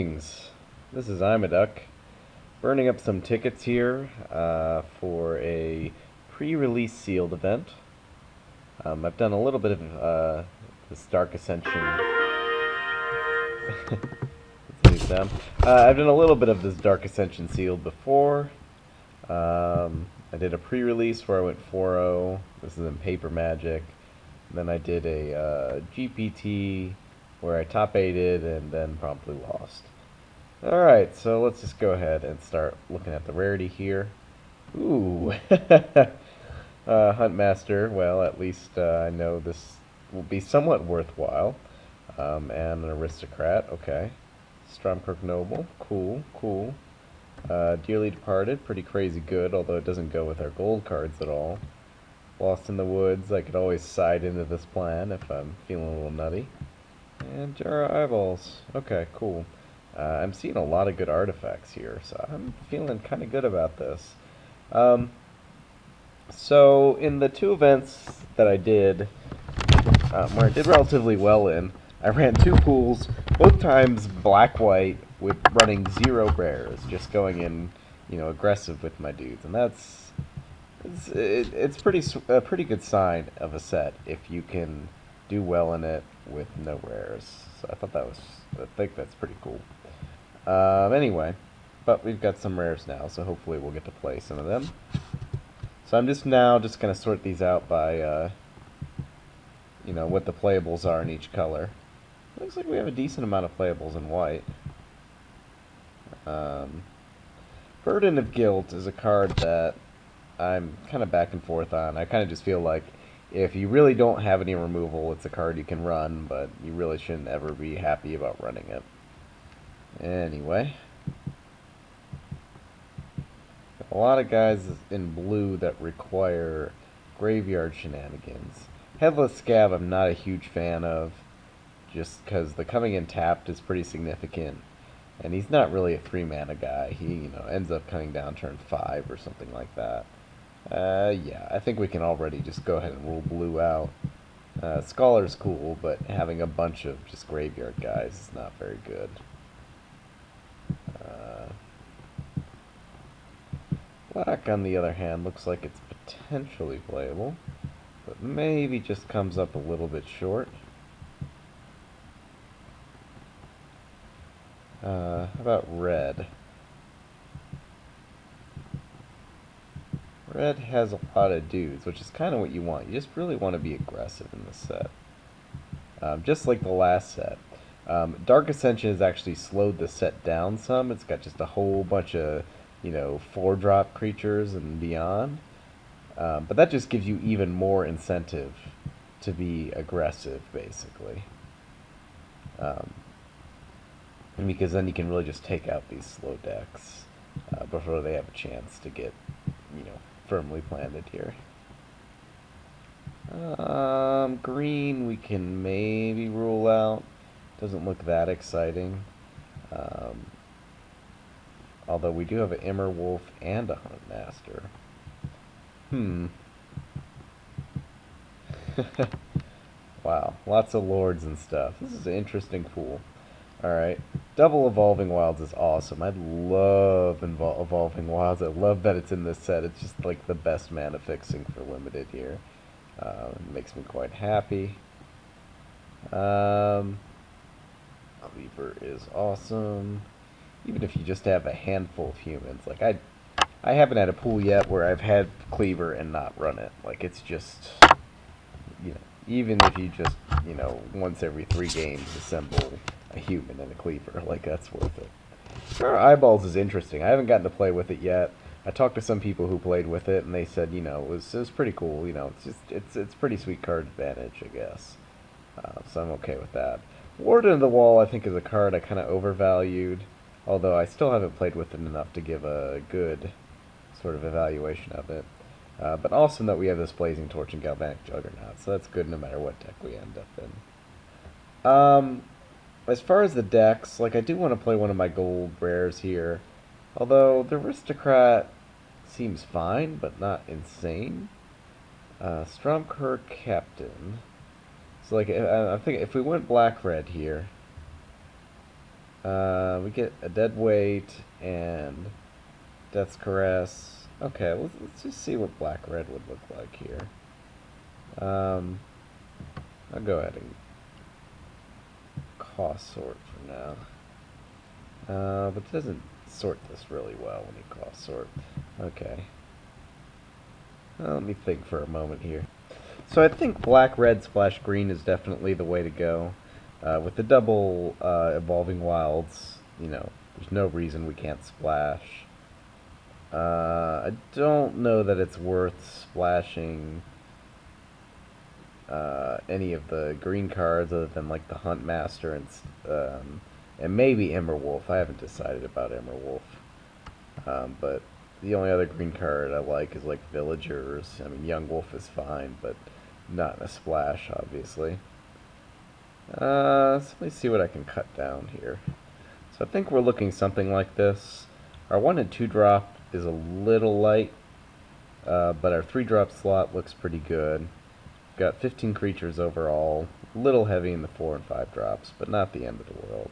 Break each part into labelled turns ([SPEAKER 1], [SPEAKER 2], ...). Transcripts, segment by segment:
[SPEAKER 1] Greetings, this is Imaduck, burning up some tickets here for a pre-release sealed event. I've done a little bit of this Dark Ascension. Let's leave them. I've done a little bit of this Dark Ascension sealed before. I did a pre-release where I went 4-0. This is in Paper Magic. Then I did a GPT where I top 8'd and then promptly lost. Alright, so let's just go ahead and start looking at the rarity here. Ooh, Huntmaster, well, at least I know this will be somewhat worthwhile. And an Aristocrat, okay. Stromkirk Noble, cool, cool. Dearly Departed, pretty crazy good, although it doesn't go with our gold cards at all. Lost in the Woods, I could always side into this plan if I'm feeling a little nutty. And Jar of Eyeballs. Okay, cool. I'm seeing a lot of good artifacts here, so I'm feeling kind of good about this. So, in the two events that I did, where I did relatively well in, I ran two pools, both times black-white, with running 0 rares, just going in, aggressive with my dudes, and that's... It's a pretty good sign of a set if you can do well in it with no rares. So I think that's pretty cool. Anyway, but we've got some rares now, so hopefully we'll get to play some of them. So I'm just going to sort these out by, what the playables are in each color. Looks like we have a decent amount of playables in white. Burden of Guilt is a card that I'm kind of back and forth on. I kind of just feel like if you really don't have any removal, it's a card you can run, but you really shouldn't ever be happy about running it. Anyway. A lot of guys in blue that require graveyard shenanigans. Headless Scav I'm not a huge fan of, just because the coming in tapped is pretty significant. And he's not really a 3-mana guy. He, ends up coming down turn 5 or something like that. Yeah, I think we can already just go ahead and rule blue out. Scholar's cool, but having a bunch of just graveyard guys is not very good. Black, on the other hand, looks like it's potentially playable, but maybe just comes up a little bit short. How about red? Red has a lot of dudes, which is kind of what you want. You just really want to be aggressive in this set. Just like the last set. Dark Ascension has actually slowed the set down some. It's got just a whole bunch of, 4-drop creatures and beyond. But that just gives you even more incentive to be aggressive, basically. Because then you can really just take out these slow decks before they have a chance to get, firmly planted here. Green we can maybe rule out. Doesn't look that exciting. Although we do have an Immerwolf and a Huntmaster. Wow, lots of lords and stuff. This is an interesting pool. Alright, double Evolving Wilds is awesome. I love Evolving Wilds. I love that it's in this set. It's just like the best mana fixing for limited here. It makes me quite happy. Cleaver is awesome. Even if you just have a handful of humans. Like, I haven't had a pool yet where I've had Cleaver and not run it. Like, it's just, even if you just, once every 3 games assemble a human and a Cleaver, like, that's worth it. Jar of Eyeballs is interesting. I haven't gotten to play with it yet. I talked to some people who played with it, and they said, it was pretty cool. It's pretty sweet card advantage, I guess. So I'm okay with that. Warden of the Wall, I think, is a card I kind of overvalued, although I still haven't played with it enough to give a good sort of evaluation of it. But awesome that we have this Blazing Torch and Galvanic Juggernaut, so that's good no matter what deck we end up in. As far as the decks, I do want to play one of my gold rares here, although the Aristocrat seems fine, but not insane. Stromkirk Captain. So, I think if we went black-red here, We get a dead weight and Death's Caress. Okay, let's just see what black red would look like here. I'll go ahead and cost sort for now. But it doesn't sort this really well when you cost sort. Okay. Well, let me think for a moment here. So I think black, red, splash green is definitely the way to go. With the double evolving wilds, you know, there's no reason we can't splash. I don't know that it's worth splashing any of the green cards other than like the Hunt Master and maybe Emerwolf. I haven't decided about Emerwolf. But the only other green card I like is like Villagers. I mean, Young Wolf is fine, but not in a splash, obviously. So let me see what I can cut down here. So I think we're looking something like this. Our 1 and 2 drop is a little light, but our 3 drop slot looks pretty good. We've got 15 creatures overall, a little heavy in the 4 and 5 drops, but not the end of the world.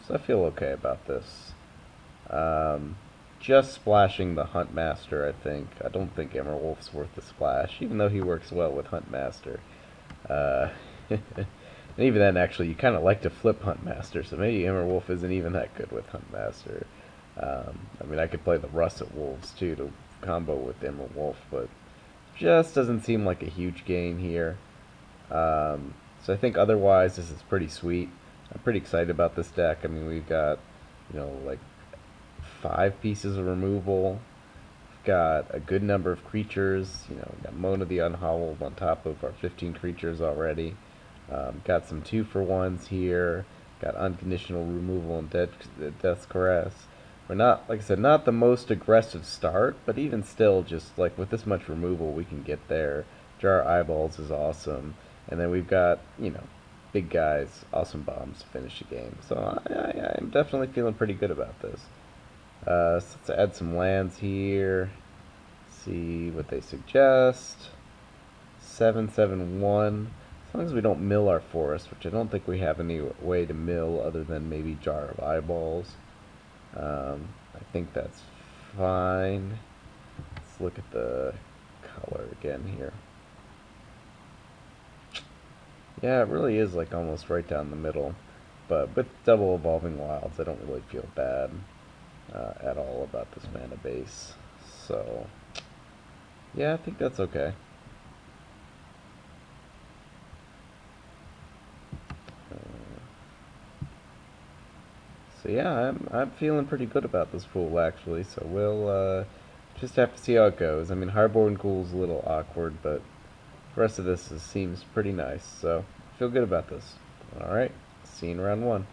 [SPEAKER 1] So I feel okay about this. Just splashing the Hunt Master, I think. I don't think Emerwolf's worth the splash, even though he works well with Hunt Master. And even then, actually, you kind of like to flip Hunt Master, so maybe Emerwolf isn't even that good with Hunt Master. I mean, I could play the Russet Wolves, too, to combo with Emerwolf, but just doesn't seem like a huge gain here. So I think otherwise, this is pretty sweet. I'm pretty excited about this deck. I mean, we've got, you know, like 5 pieces of removal. We've got a good number of creatures. You know, we've got Mona the Unhowled on top of our 15 creatures already. Got some 2-for-1s here. Got unconditional removal and Death's Caress. We're not, like I said, not the most aggressive start, but even still, just like with this much removal, we can get there. Jar Eyeballs is awesome. And then we've got, you know, big guys, awesome bombs to finish the game. So I'm definitely feeling pretty good about this. So let's add some lands here. See what they suggest. 7/7/1. As long as we don't mill our forest, which I don't think we have any way to mill other than maybe Jar of Eyeballs. I think that's fine. Let's look at the color again here. Yeah, it really is like almost right down the middle. But with double evolving wilds, I don't really feel bad at all about this mana base. So, yeah, I think that's okay. So yeah, I'm feeling pretty good about this pool actually. So we'll just have to see how it goes. I mean, Hardborn Ghoul's a little awkward, but the rest of this seems pretty nice. So feel good about this. All right, see you in round 1.